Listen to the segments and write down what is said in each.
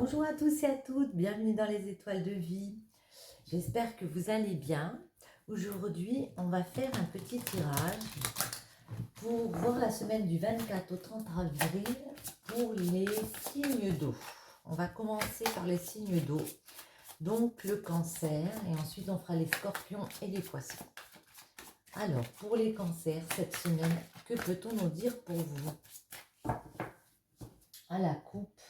Bonjour à tous et à toutes, bienvenue dans les étoiles de vie. J'espère que vous allez bien. Aujourd'hui, on va faire un petit tirage pour voir la semaine du 24 au 30 avril pour les signes d'eau. On va commencer par les signes d'eau, donc le cancer, et ensuite on fera les scorpions et les poissons. Alors, pour les cancers, cette semaine, que peut-on nous dire pour vous? À la coupe,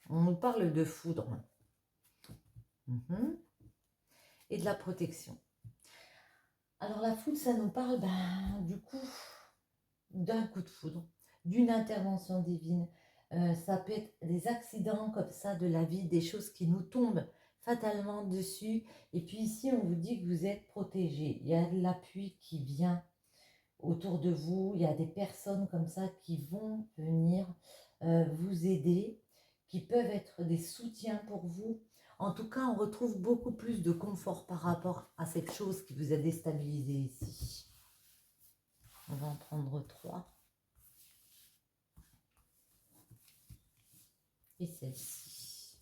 on nous parle de foudre et de la protection. Alors la foudre, ça nous parle du coup d'un coup de foudre, d'une intervention divine. Ça peut être des accidents comme ça de la vie, des choses qui nous tombent fatalement dessus. Et puis ici, on vous dit que vous êtes protégé. Il y a de l'appui qui vient autour de vous. Il y a des personnes comme ça qui vont venir vous aider, qui peuvent être des soutiens pour vous. En tout cas, on retrouve beaucoup plus de confort par rapport à cette chose qui vous a déstabilisé ici. On va en prendre 3. Et celle-ci.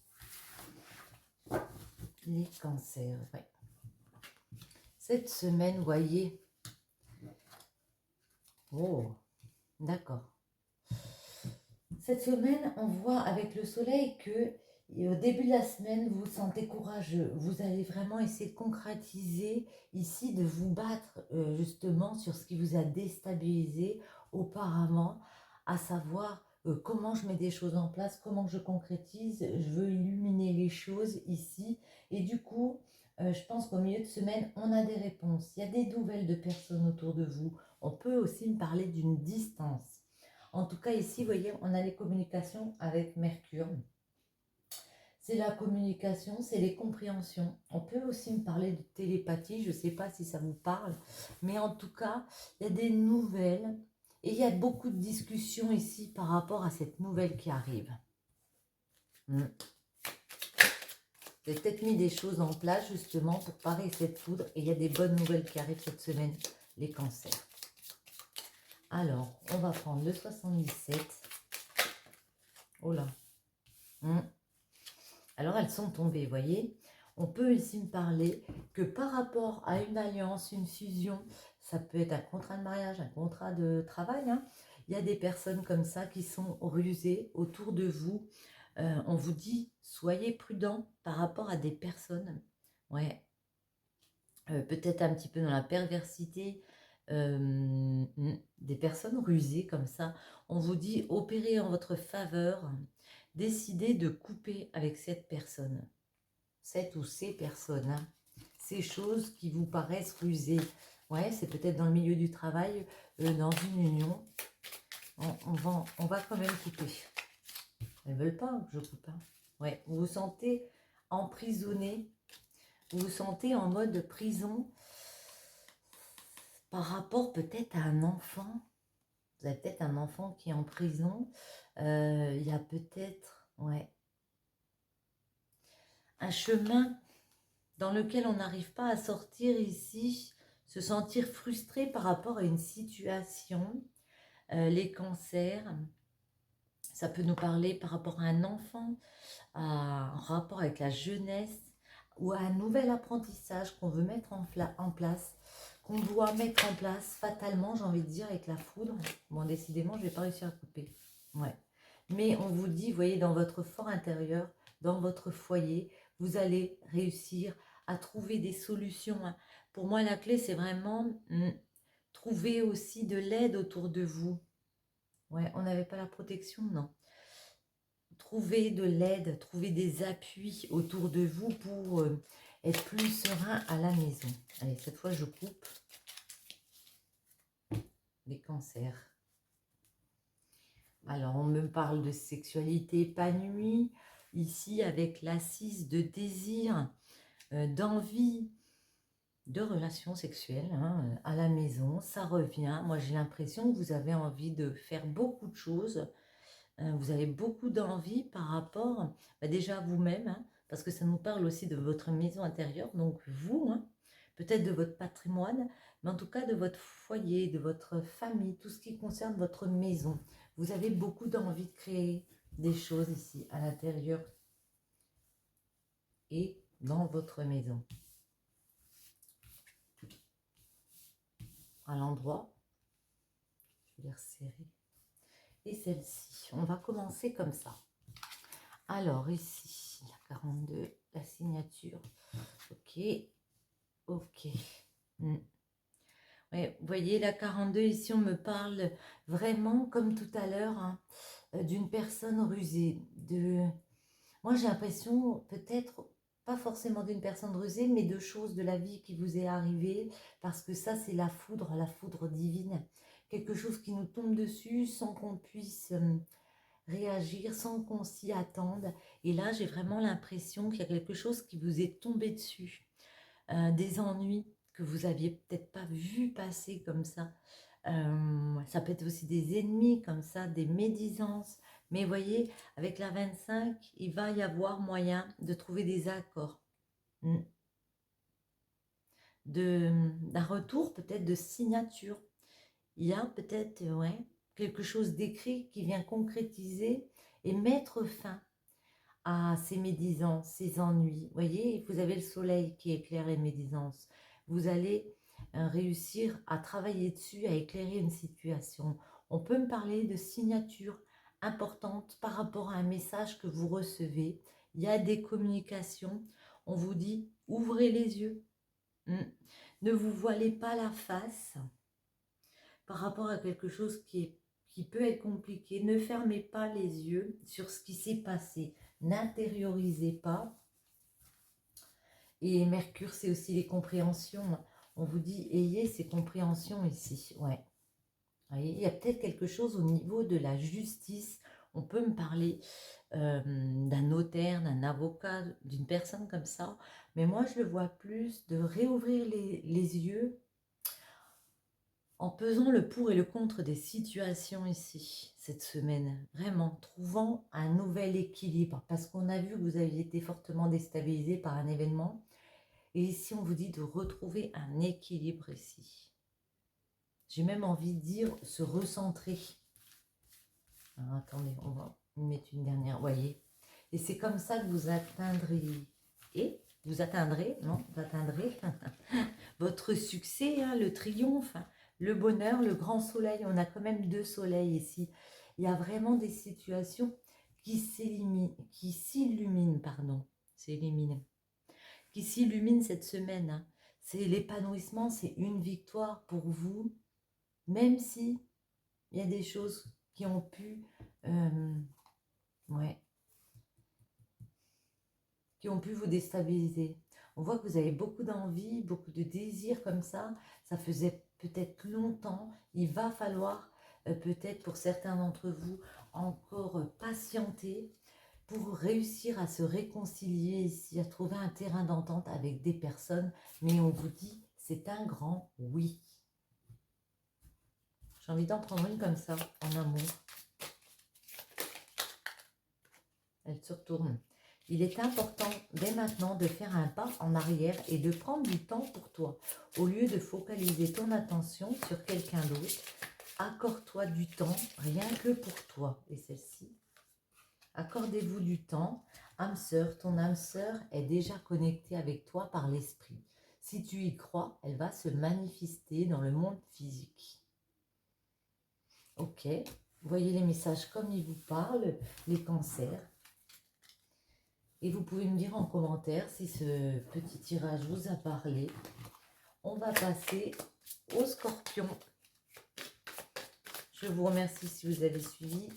Les cancers, ouais. Cette semaine, vous voyez. Oh, d'accord. Cette semaine, on voit avec le soleil que au début de la semaine, vous vous sentez courageux. Vous allez vraiment essayer de concrétiser ici, de vous battre justement sur ce qui vous a déstabilisé auparavant, à savoir comment je mets des choses en place, comment je concrétise. Je veux illuminer les choses ici. Et du coup, je pense qu'au milieu de semaine, on a des réponses. Il y a des nouvelles de personnes autour de vous. On peut aussi me parler d'une distance. En tout cas, ici, vous voyez, on a les communications avec Mercure. C'est la communication, c'est les compréhensions. On peut aussi me parler de télépathie, je ne sais pas si ça vous parle, mais en tout cas, il y a des nouvelles et il y a beaucoup de discussions ici par rapport à cette nouvelle qui arrive. Vous avez peut-être mis des choses en place justement pour parer cette foudre et il y a des bonnes nouvelles qui arrivent cette semaine, les cancers. Alors, on va prendre le 77. Oh là. Alors, elles sont tombées, vous voyez. On peut ici me parler que par rapport à une alliance, une fusion, ça peut être un contrat de mariage, un contrat de travail. Il y a des personnes comme ça qui sont rusées autour de vous. On vous dit, soyez prudents par rapport à des personnes. Ouais. Peut-être un petit peu dans la perversité. Des personnes rusées comme ça. On vous dit, opérez en votre faveur. Décidez de couper avec cette personne. Cette ou ces personnes, ces choses qui vous paraissent rusées. Ouais, c'est peut-être dans le milieu du travail, dans une union. On va quand même couper. Elles ne veulent pas que je coupe. Ouais, vous vous sentez emprisonné. Vous vous sentez en mode prison par rapport peut-être à un enfant. Vous avez peut-être un enfant qui est en prison. Il y a peut-être, ouais, un chemin dans lequel on n'arrive pas à sortir ici, se sentir frustré par rapport à une situation, les cancers, ça peut nous parler par rapport à un enfant, à un rapport avec la jeunesse, ou à un nouvel apprentissage qu'on veut mettre en place, qu'on doit mettre en place fatalement, j'ai envie de dire, avec la foudre. Bon, décidément, je n'ai pas réussi à couper. Ouais. Mais on vous dit, vous voyez, dans votre fort intérieur, dans votre foyer, vous allez réussir à trouver des solutions. Pour moi, la clé, c'est vraiment trouver aussi de l'aide autour de vous. Ouais, on n'avait pas la protection, non. Trouver de l'aide, trouver des appuis autour de vous pour être plus serein à la maison. Allez, cette fois, je coupe les cancers. Alors, on me parle de sexualité épanouie, ici avec l'assise de désir, d'envie, de relations sexuelles à la maison. Ça revient. Moi, j'ai l'impression que vous avez envie de faire beaucoup de choses. Vous avez beaucoup d'envie par rapport déjà à vous-même, parce que ça nous parle aussi de votre maison intérieure, donc vous, peut-être de votre patrimoine, mais en tout cas de votre foyer, de votre famille, tout ce qui concerne votre maison. Vous avez beaucoup d'envie de créer, des choses ici à l'intérieur et dans votre maison. À l'endroit, je vais les resserrer. Et celle-ci, on va commencer comme ça. Alors ici, la 42, la signature. Ok, ok. Ouais, vous voyez, la 42, ici, on me parle vraiment, comme tout à l'heure, hein, d'une personne rusée. Moi, j'ai l'impression, peut-être, pas forcément d'une personne rusée, mais de choses de la vie qui vous est arrivée, parce que ça, c'est la foudre divine. Quelque chose qui nous tombe dessus sans qu'on puisse réagir, sans qu'on s'y attende. Et là, j'ai vraiment l'impression qu'il y a quelque chose qui vous est tombé dessus. Des ennuis que vous aviez peut-être pas vu passer comme ça. Ça peut être aussi des ennemis comme ça, des médisances. Mais voyez, avec la 25, il va y avoir moyen de trouver des accords. D'un retour peut-être de signature. Il y a peut-être ouais, quelque chose d'écrit qui vient concrétiser et mettre fin à ces médisances, ces ennuis. Vous voyez, vous avez le soleil qui éclaire les médisances. Vous allez réussir à travailler dessus, à éclairer une situation. On peut me parler de signature importante par rapport à un message que vous recevez. Il y a des communications. On vous dit, ouvrez les yeux. Ne vous voilez pas la face par rapport à quelque chose qui peut être compliqué. Ne fermez pas les yeux sur ce qui s'est passé. N'intériorisez pas. Et Mercure, c'est aussi les compréhensions. On vous dit, ayez ces compréhensions ici. Ouais. Vous voyez, il y a peut-être quelque chose au niveau de la justice. On peut me parler d'un notaire, d'un avocat, d'une personne comme ça. Mais moi, je le vois plus de réouvrir les yeux en pesant le pour et le contre des situations ici, cette semaine, vraiment, trouvant un nouvel équilibre, parce qu'on a vu que vous aviez été fortement déstabilisé par un événement, et ici on vous dit de retrouver un équilibre ici. J'ai même envie de dire se recentrer. Alors, attendez, on va mettre une dernière, voyez, et c'est comme ça que vous atteindrez, vous atteindrez votre succès, hein, le triomphe, hein, le bonheur, le grand soleil. On a quand même 2 soleils ici. Il y a vraiment des situations qui s'illuminent, qui s'illuminent cette semaine. Hein. C'est l'épanouissement, c'est une victoire pour vous, même si il y a des choses qui ont pu, ouais, qui ont pu vous déstabiliser. On voit que vous avez beaucoup d'envie, beaucoup de désirs comme ça. Ça faisait peut-être longtemps. Il va falloir peut-être pour certains d'entre vous encore patienter pour réussir à se réconcilier ici, à trouver un terrain d'entente avec des personnes. Mais on vous dit, c'est un grand oui. J'ai envie d'en prendre une comme ça, en amour. Elle se retourne. Il est important dès maintenant de faire un pas en arrière et de prendre du temps pour toi. Au lieu de focaliser ton attention sur quelqu'un d'autre, accorde-toi du temps rien que pour toi. Et celle-ci, accordez-vous du temps. Âme sœur, ton âme sœur est déjà connectée avec toi par l'esprit. Si tu y crois, elle va se manifester dans le monde physique. Ok, voyez les messages comme ils vous parlent, les cancers. Et vous pouvez me dire en commentaire si ce petit tirage vous a parlé. On va passer aux scorpions. Je vous remercie si vous avez suivi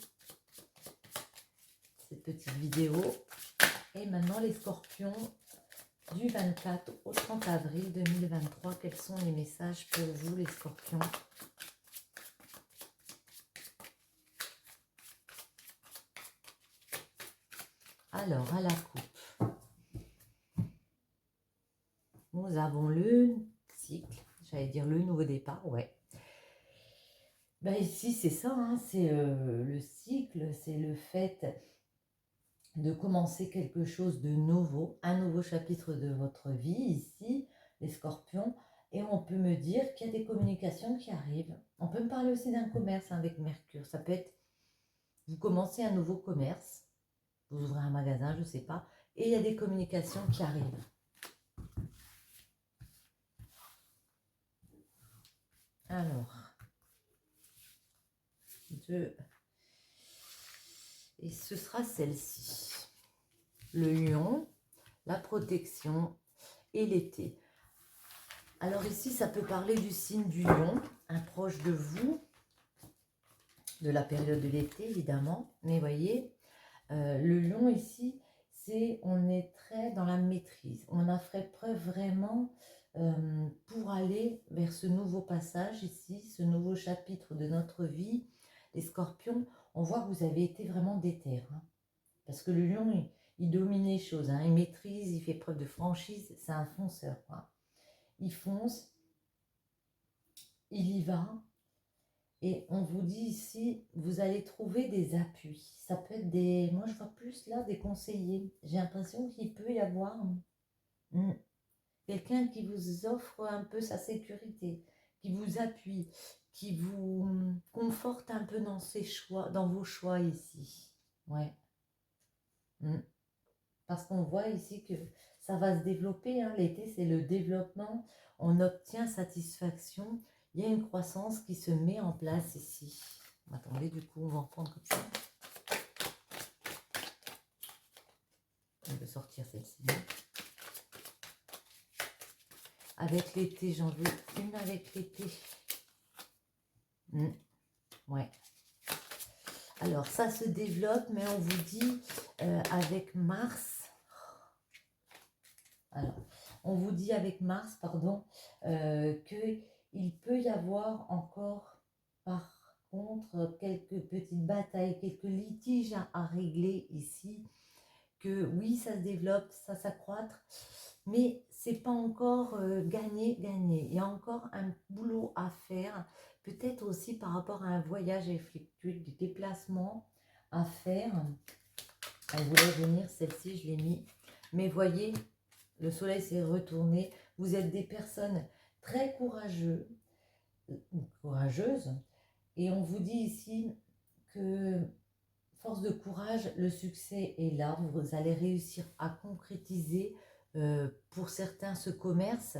cette petite vidéo. Et maintenant les scorpions du 24 au 30 avril 2023. Quels sont les messages pour vous les scorpions ? Alors, à la coupe, nous avons le cycle, j'allais dire le nouveau départ, ouais. Ben ici, c'est ça, hein, c'est le cycle, c'est le fait de commencer quelque chose de nouveau, un nouveau chapitre de votre vie, ici, les scorpions, et on peut me dire qu'il y a des communications qui arrivent. On peut me parler aussi d'un commerce avec Mercure, ça peut être Vous commencez un nouveau commerce, vous ouvrez un magasin, je ne sais pas, et il y a des communications qui arrivent. Alors, et ce sera celle-ci. Le lion, la protection et l'été. Alors ici, ça peut parler du signe du lion, un proche de vous, de la période de l'été évidemment. Mais voyez, le lion ici, on est très dans la maîtrise. On a fait preuve vraiment pour aller vers ce nouveau passage ici, ce nouveau chapitre de notre vie. Les scorpions, on voit que vous avez été vraiment déter. Hein, parce que le lion, il domine les choses. Hein, il maîtrise, il fait preuve de franchise. C'est un fonceur. Hein. Il fonce, il y va. Et on vous dit ici, vous allez trouver des appuis. Ça peut être des... Moi, je vois plus là des conseillers. J'ai l'impression qu'il peut y avoir quelqu'un qui vous offre un peu sa sécurité, qui vous appuie, qui vous conforte un peu dans ses choix, dans vos choix ici. Ouais. Parce qu'on voit ici que ça va se développer. Hein. L'été, c'est le développement. On obtient satisfaction. Il y a une croissance qui se met en place ici. Attendez, du coup, on va en prendre comme ça. On peut sortir celle-ci. Avec l'été, j'en veux une avec l'été. Ouais. Alors, ça se développe, mais on vous dit avec Mars. Alors, on vous dit avec Mars, pardon, qu'il peut y avoir encore, par contre, quelques petites batailles, quelques litiges à régler ici. Que oui, ça se développe, ça s'accroître, mais c'est pas encore gagné. Il y a encore un boulot à faire, peut-être aussi par rapport à un voyage effectué, du déplacement à faire. Elle voulait venir, celle-ci, je l'ai mis. Mais voyez, le soleil s'est retourné. Vous êtes des personnes très courageuses. Et on vous dit ici que, force de courage, le succès est là. Vous allez réussir à concrétiser pour certains ce commerce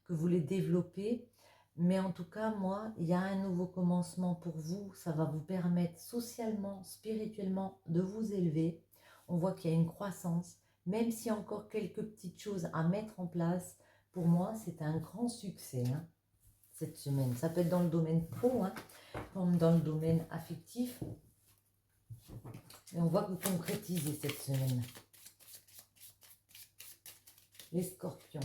que vous voulez développer. Mais en tout cas, moi, il y a un nouveau commencement pour vous. Ça va vous permettre socialement, spirituellement de vous élever. On voit qu'il y a une croissance. Même s'il y a encore quelques petites choses à mettre en place, pour moi, c'est un grand succès hein, cette semaine. Ça peut être dans le domaine pro, hein, comme dans le domaine affectif. Et on voit que vous concrétisez cette semaine. Les scorpions.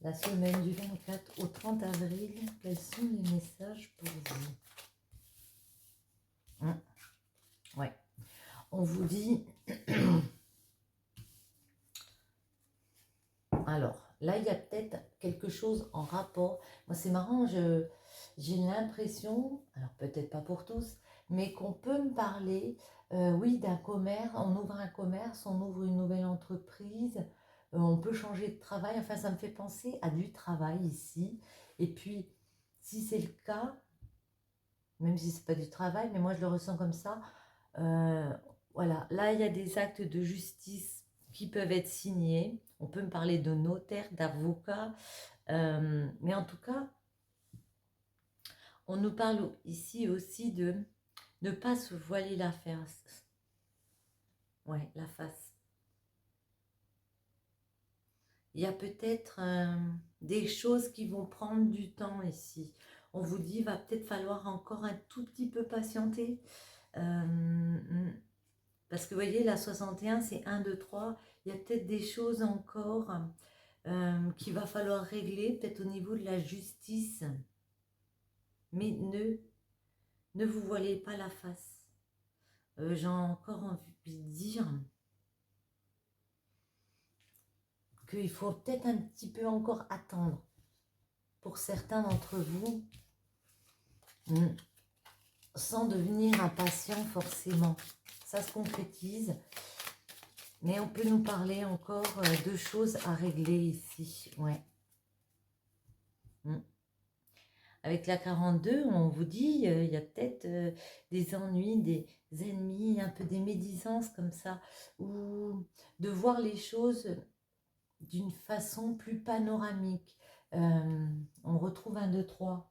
La semaine du 24 au 30 avril, quels sont les messages pour vous? Ouais. On vous dit... Alors, là, il y a peut-être quelque chose en rapport. Moi, c'est marrant, j'ai l'impression, alors peut-être pas pour tous, mais qu'on peut me parler, oui, d'un commerce. On ouvre un commerce, on ouvre une nouvelle entreprise, on peut changer de travail. Enfin, ça me fait penser à du travail ici. Et puis, si c'est le cas, même si c'est pas du travail, mais moi, je le ressens comme ça. Voilà, là, il y a des actes de justice qui peuvent être signés. On peut me parler de notaire, d'avocat, mais en tout cas, on nous parle ici aussi de ne pas se voiler la face. Ouais, la face. Il y a peut-être des choses qui vont prendre du temps ici. On vous dit, il va peut-être falloir encore un tout petit peu patienter. Parce que vous voyez, la 61, c'est 1, 2, 3. Il y a peut-être des choses encore qu'il va falloir régler, peut-être au niveau de la justice. Mais ne vous voilez pas la face. J'ai encore envie de dire qu'il faut peut-être un petit peu encore attendre. Pour certains d'entre vous, sans devenir impatient forcément. Ça se concrétise. Mais on peut nous parler encore de choses à régler ici. Ouais. Avec la 42, on vous dit, il y a peut-être des ennuis, des ennemis, un peu des médisances comme ça, ou de voir les choses d'une façon plus panoramique. On retrouve un 2-3.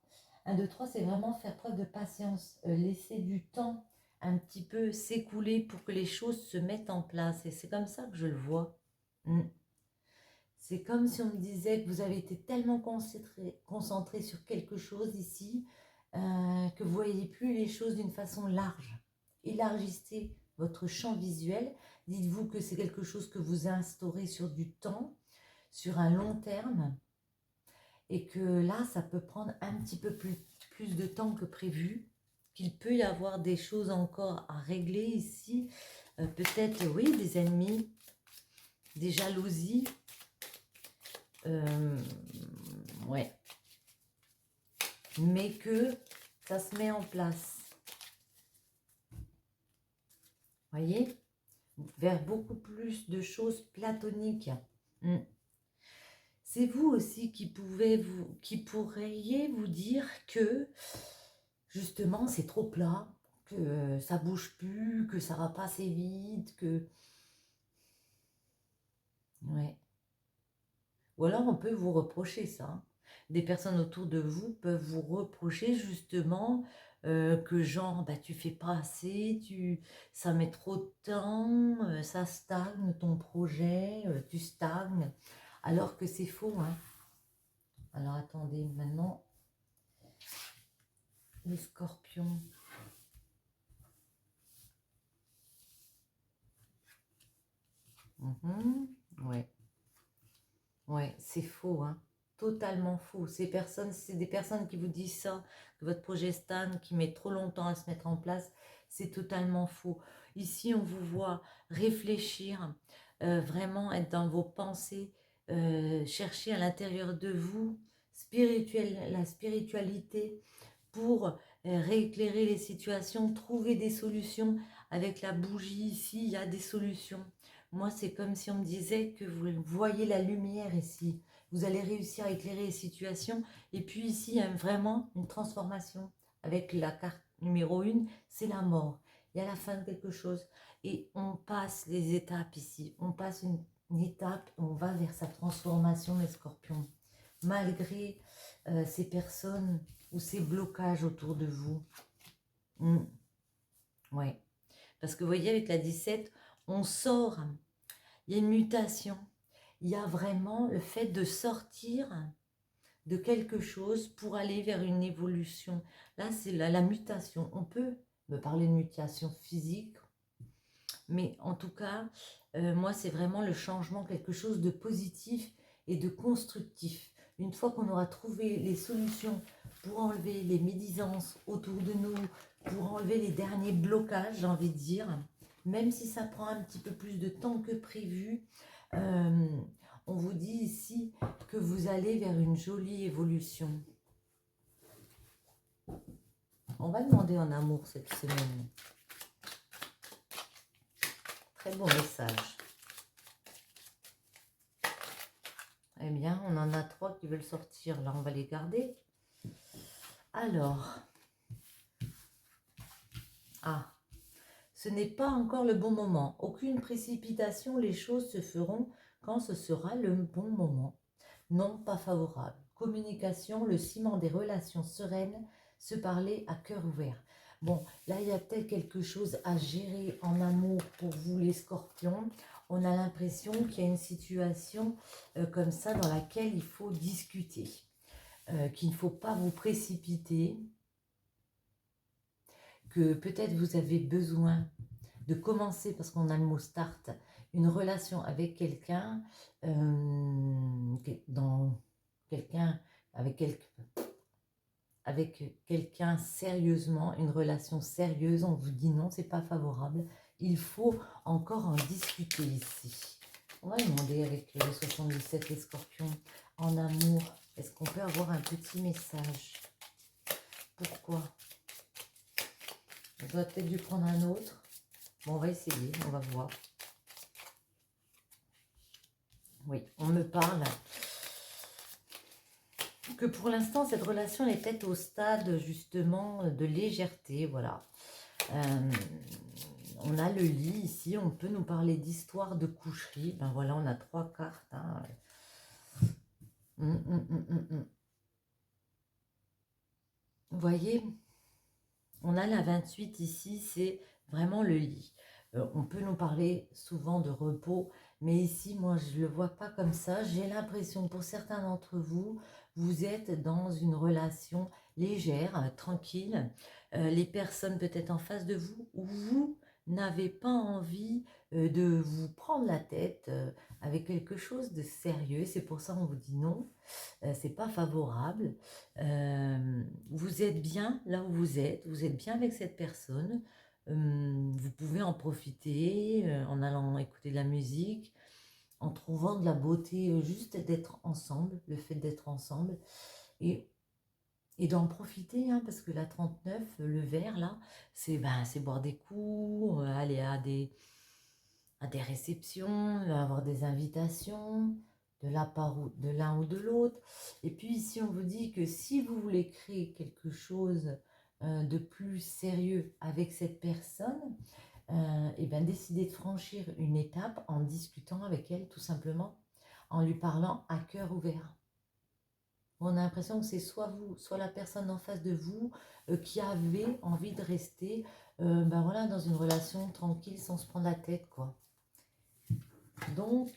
Un 2-3, c'est vraiment faire preuve de patience, laisser du temps un petit peu s'écouler pour que les choses se mettent en place. Et c'est comme ça que je le vois. Mm. C'est comme si on me disait que vous avez été tellement concentré sur quelque chose ici que vous ne voyez plus les choses d'une façon large. Élargissez votre champ visuel. Dites-vous que c'est quelque chose que vous instaurez sur du temps, sur un long terme, et que là, ça peut prendre un petit peu plus de temps que prévu, qu'il peut y avoir des choses encore à régler ici. Peut-être, oui, des ennemis, des jalousies. Ouais. Mais que ça se met en place. Voyez? Vers beaucoup plus de choses platoniques. C'est vous aussi qui pourriez vous dire que justement c'est trop plat, que ça bouge plus, que ça va pas assez vite, que... Ouais. Ou alors on peut vous reprocher ça. Des personnes autour de vous peuvent vous reprocher justement que genre bah, tu fais pas assez, ça met trop de temps, ça stagne ton projet, tu stagnes, alors que c'est faux. Hein. Alors attendez, maintenant, les scorpions. Ouais. Ouais, c'est faux, hein. Totalement faux. C'est des personnes qui vous disent ça, que votre projet stagne, qui met trop longtemps à se mettre en place. C'est totalement faux. Ici, on vous voit réfléchir, vraiment être dans vos pensées, chercher à l'intérieur de vous la spiritualité pour rééclairer les situations, trouver des solutions. Avec la bougie ici, il y a des solutions. Moi, c'est comme si on me disait que vous voyez la lumière ici. Vous allez réussir à éclairer les situations. Et puis ici, il y a vraiment une transformation. Avec la carte numéro 1, c'est la mort. Il y a la fin de quelque chose. Et on passe les étapes ici. On passe une étape, on va vers sa transformation, les scorpions. Malgré ces personnes ou ces blocages autour de vous. Ouais. Parce que vous voyez, avec la 17, on sort. Il y a une mutation. Il y a vraiment le fait de sortir de quelque chose pour aller vers une évolution. Là, c'est la mutation. On peut me parler de mutation physique, mais en tout cas, moi, c'est vraiment le changement, quelque chose de positif et de constructif. Une fois qu'on aura trouvé les solutions pour enlever les médisances autour de nous, pour enlever les derniers blocages, j'ai envie de dire, même si ça prend un petit peu plus de temps que prévu, on vous dit ici que vous allez vers une jolie évolution. On va demander en amour cette semaine. Très beau message. Eh bien, on en a 3 qui veulent sortir. Là, on va les garder. Alors. Ah. Ce n'est pas encore le bon moment. Aucune précipitation. Les choses se feront quand ce sera le bon moment. Non, pas favorable. Communication, le ciment des relations sereines, se parler à cœur ouvert. Bon, là, il y a peut-être quelque chose à gérer en amour pour vous, les scorpions. On a l'impression qu'il y a une situation comme ça dans laquelle il faut discuter, qu'il ne faut pas vous précipiter, que peut-être vous avez besoin de commencer, parce qu'on a le mot start, une relation avec quelqu'un, avec quelqu'un sérieusement, une relation sérieuse. On vous dit non, c'est pas favorable. Il faut encore en discuter ici. On va demander avec le 77, les scorpions, en amour, est-ce qu'on peut avoir un petit message? Pourquoi? J'aurais peut-être dû prendre un autre. Bon, on va essayer, on va voir. Oui, on me parle que pour l'instant, cette relation est peut-être au stade justement de légèreté, voilà. On a le lit ici, on peut nous parler d'histoire de coucherie. Ben voilà, on a 3 cartes. Hein. Vous voyez, on a la 28 ici, c'est vraiment le lit. On peut nous parler souvent de repos, mais ici, moi, je ne le vois pas comme ça. J'ai l'impression, pour certains d'entre vous, vous êtes dans une relation légère, tranquille. Les personnes peut-être en face de vous, ou vous n'avez pas envie de vous prendre la tête avec quelque chose de sérieux. C'est pour ça qu'on vous dit non. C'est pas favorable. Vous êtes bien là où vous êtes bien avec cette personne. Vous pouvez en profiter en allant écouter de la musique, en trouvant de la beauté, juste d'être ensemble, le fait d'être ensemble, et, et d'en profiter, hein, parce que la 39, le vert là, c'est boire des coups, aller à des réceptions, avoir des invitations de l'un ou de l'autre. Et puis ici, on vous dit que si vous voulez créer quelque chose de plus sérieux avec cette personne, et bien décidez de franchir une étape en discutant avec elle, tout simplement, en lui parlant à cœur ouvert. On a l'impression que c'est soit vous, soit la personne en face de vous qui avait envie de rester voilà, dans une relation tranquille sans se prendre la tête, quoi. Donc,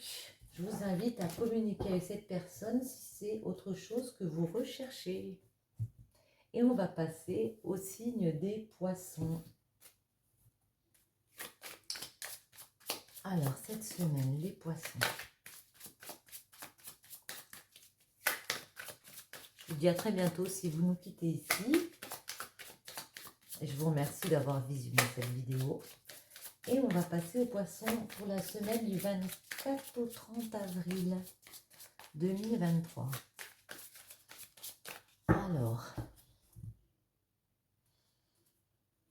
je vous invite à communiquer avec cette personne si c'est autre chose que vous recherchez. Et on va passer au signe des poissons. Alors, cette semaine, les poissons. Je vous dis à très bientôt si vous nous quittez ici. Et je vous remercie d'avoir visionné cette vidéo. Et on va passer aux poissons pour la semaine du 24 au 30 avril 2023. Alors,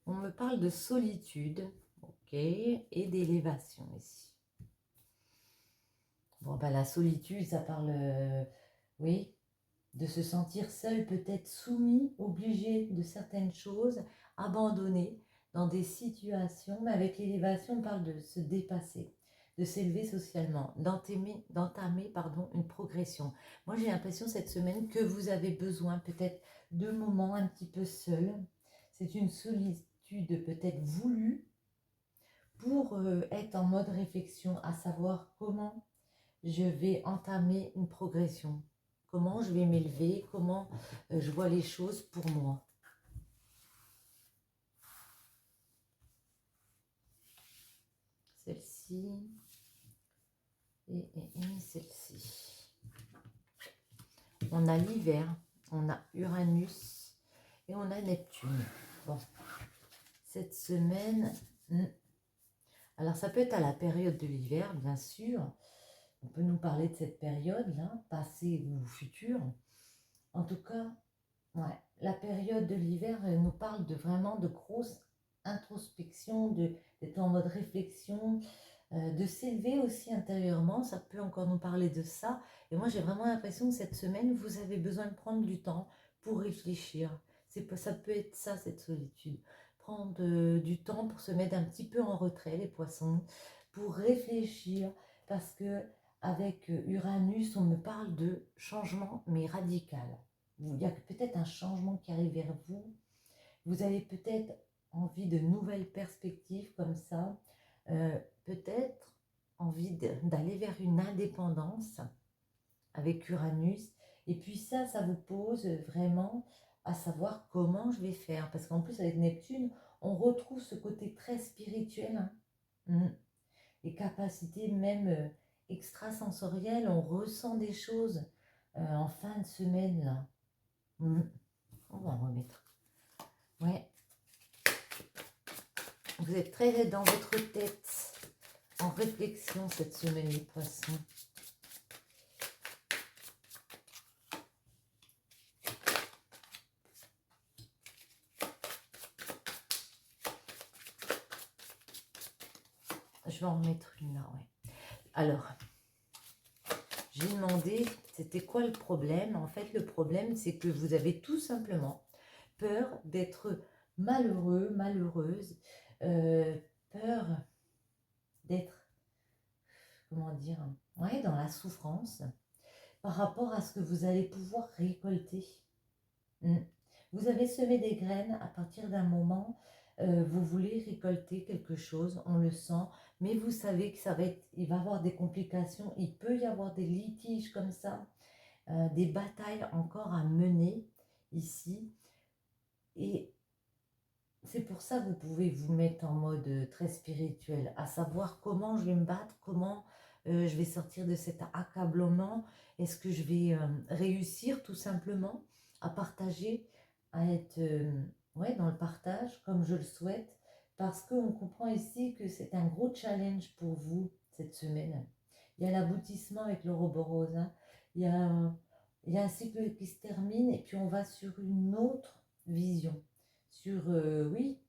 on me parle de solitude, ok, et d'élévation ici. Bon, bah, la solitude, ça parle, oui, de se sentir seul, peut-être soumis, obligé de certaines choses, abandonné dans des situations, mais avec l'élévation, on parle de se dépasser, de s'élever socialement, d'entamer une progression. Moi, j'ai l'impression cette semaine que vous avez besoin peut-être de moments un petit peu seuls. C'est une solitude peut-être voulue pour être en mode réflexion, à savoir comment je vais entamer une progression. Comment je vais m'élever, comment je vois les choses pour moi. Celle-ci et celle-ci. On a l'hiver, on a Uranus et on a Neptune. Bon, cette semaine, alors ça peut être à la période de l'hiver, bien sûr. On peut nous parler de cette période-là, passée ou future. En tout cas, ouais, la période de l'hiver nous parle vraiment de grosses introspection, d'être en mode réflexion, de s'élever aussi intérieurement. Ça peut encore nous parler de ça. Et moi, j'ai vraiment l'impression que cette semaine, vous avez besoin de prendre du temps pour réfléchir. Ça peut être ça, cette solitude. Prendre du temps pour se mettre un petit peu en retrait, les poissons, pour réfléchir. Parce que avec Uranus, on me parle de changement, mais radical. Il y a peut-être un changement qui arrive vers vous. Vous avez peut-être envie de nouvelles perspectives comme ça. Peut-être envie d'aller vers une indépendance avec Uranus. Et puis ça vous pose vraiment à savoir comment je vais faire. Parce qu'en plus, avec Neptune, on retrouve ce côté très spirituel. Hein. Les capacités même extrasensorielles, on ressent des choses en fin de semaine là. On va en remettre. Ouais. Vous êtes très dans votre tête, en réflexion cette semaine, les poissons. Je vais en mettre une là, ouais. Alors, j'ai demandé c'était quoi le problème. En fait, le problème, c'est que vous avez tout simplement peur d'être malheureux, malheureuse, peur d'être, comment dire, ouais, dans la souffrance par rapport à ce que vous allez pouvoir récolter. Vous avez semé des graines à partir d'un moment, vous voulez récolter quelque chose, on le sent, mais vous savez que ça va être, il va y avoir des complications, il peut y avoir des litiges comme ça, des batailles encore à mener ici. Et c'est pour ça que vous pouvez vous mettre en mode très spirituel, à savoir comment je vais me battre, comment je vais sortir de cet accablement, est-ce que je vais réussir tout simplement à partager, à être ouais, dans le partage comme je le souhaite, parce qu'on comprend ici que c'est un gros challenge pour vous cette semaine. Il y a l'aboutissement avec l'Ouroboros, hein. il y a, il y a un cycle qui se termine et puis on va sur une autre vision sur, oui,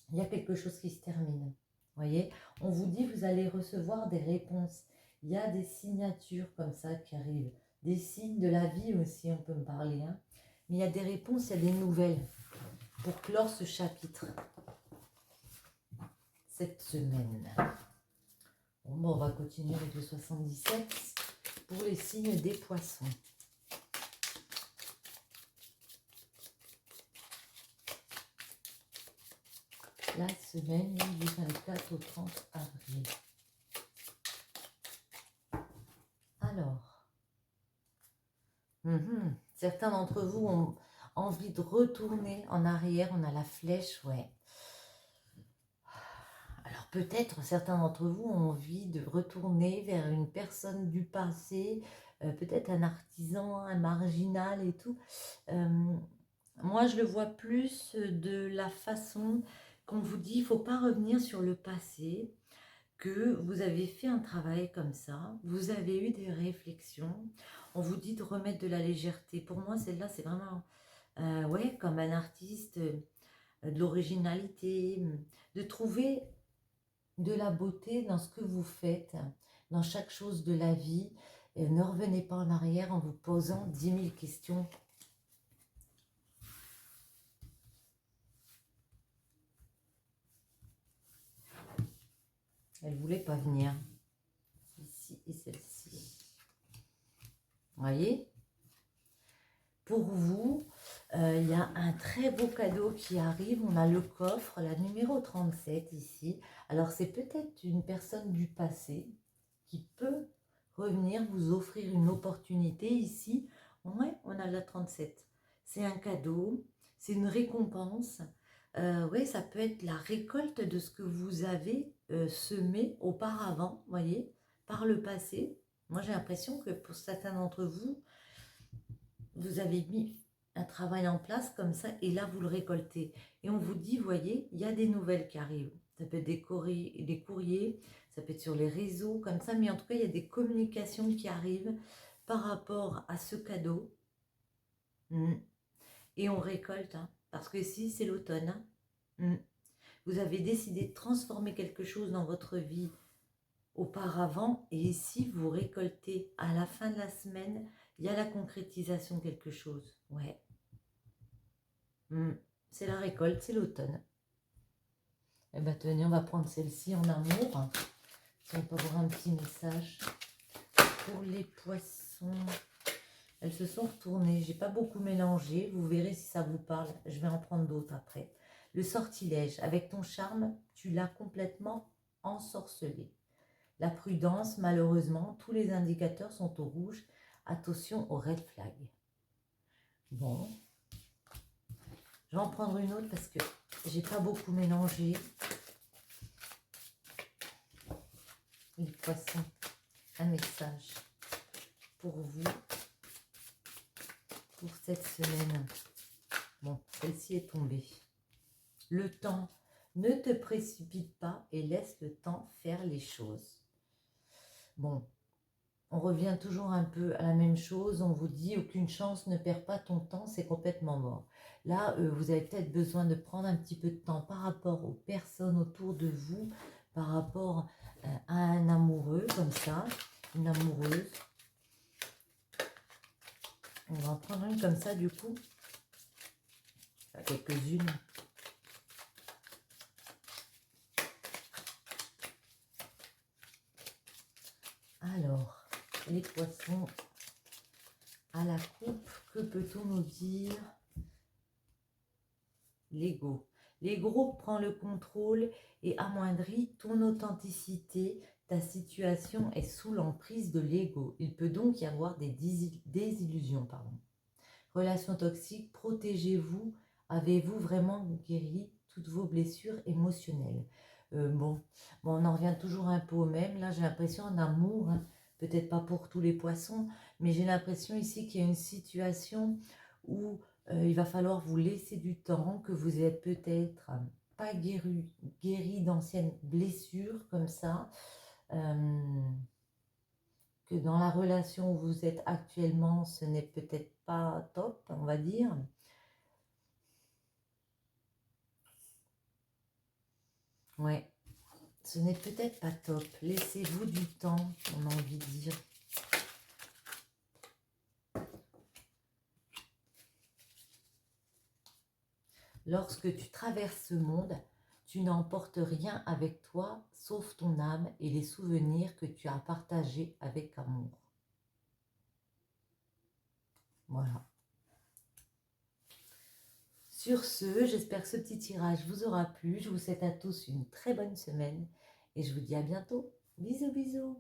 il y a quelque chose qui se termine. Voyez, on vous dit, vous allez recevoir des réponses. Il y a des signatures comme ça qui arrivent. Des signes de la vie aussi, on peut me parler. Hein. Mais il y a des réponses, il y a des nouvelles pour clore ce chapitre. Cette semaine. Bon, on va continuer avec le 77 pour les signes des poissons. La semaine du 24 au 30 avril. Alors, certains d'entre vous ont envie de retourner en arrière. On a la flèche, ouais. Alors peut-être certains d'entre vous ont envie de retourner vers une personne du passé, peut-être un artisan, un marginal et tout. Moi, je le vois plus de la façon qu'on vous dit, il ne faut pas revenir sur le passé, que vous avez fait un travail comme ça, vous avez eu des réflexions, on vous dit de remettre de la légèreté. Pour moi, celle-là, c'est vraiment, ouais, comme un artiste, de l'originalité, de trouver de la beauté dans ce que vous faites, dans chaque chose de la vie. Et ne revenez pas en arrière en vous posant 10 000 questions. Elle ne voulait pas venir. Ici et celle-ci. Vous voyez? Pour vous, il y a un très beau cadeau qui arrive. On a le coffre, la numéro 37 ici. Alors, c'est peut-être une personne du passé qui peut revenir vous offrir une opportunité ici. Ouais, on a la 37. C'est un cadeau, c'est une récompense. Oui, ça peut être la récolte de ce que vous avez semé auparavant, voyez, par le passé. Moi, j'ai l'impression que pour certains d'entre vous, vous avez mis un travail en place comme ça et là, vous le récoltez. Et on vous dit, voyez, il y a des nouvelles qui arrivent. Ça peut être des courriers, ça peut être sur les réseaux comme ça, mais en tout cas, il y a des communications qui arrivent par rapport à ce cadeau. Et on récolte, hein, parce que ici, c'est l'automne. Hein. Vous avez décidé de transformer quelque chose dans votre vie auparavant, et ici, vous récoltez à la fin de la semaine, il y a la concrétisation de quelque chose. Ouais. C'est la récolte, c'est l'automne. Eh bien, tenez, on va prendre celle-ci en amour. Si on peut avoir un petit message pour les poissons. Elles se sont retournées. J'ai pas beaucoup mélangé. Vous verrez si ça vous parle. Je vais en prendre d'autres après. Le sortilège. Avec ton charme, tu l'as complètement ensorcelé. La prudence, malheureusement, tous les indicateurs sont au rouge. Attention au red flag. Bon. Je vais en prendre une autre parce que j'ai pas beaucoup mélangé. Les poissons, un message pour vous, pour cette semaine. Bon, celle-ci est tombée. Le temps, ne te précipite pas et laisse le temps faire les choses. Bon, on revient toujours un peu à la même chose. On vous dit, aucune chance, ne perds pas ton temps, c'est complètement mort. Là, vous avez peut-être besoin de prendre un petit peu de temps par rapport aux personnes autour de vous, par rapport à un amoureux comme ça. une amoureuse. On va en prendre une comme ça du coup. Quelques-unes. Alors, les poissons à la coupe, que peut-on nous dire? L'ego. L'ego prend le contrôle et amoindrit ton authenticité. Ta situation est sous l'emprise de l'ego. Il peut donc y avoir des désillusions. Relation toxique, protégez-vous. Avez-vous vraiment guéri toutes vos blessures émotionnelles? Bon, on en revient toujours un peu au même. Là, j'ai l'impression d'amour, hein, peut-être pas pour tous les poissons, mais j'ai l'impression ici qu'il y a une situation où il va falloir vous laisser du temps, que vous êtes peut-être pas guéri d'anciennes blessures comme ça, que dans la relation où vous êtes actuellement, ce n'est peut-être pas top, on va dire. Ouais, ce n'est peut-être pas top. Laissez-vous du temps, on a envie de dire. Lorsque tu traverses ce monde, tu n'emportes rien avec toi, sauf ton âme et les souvenirs que tu as partagés avec amour. Voilà. Sur ce, j'espère que ce petit tirage vous aura plu. Je vous souhaite à tous une très bonne semaine et je vous dis à bientôt. Bisous, bisous.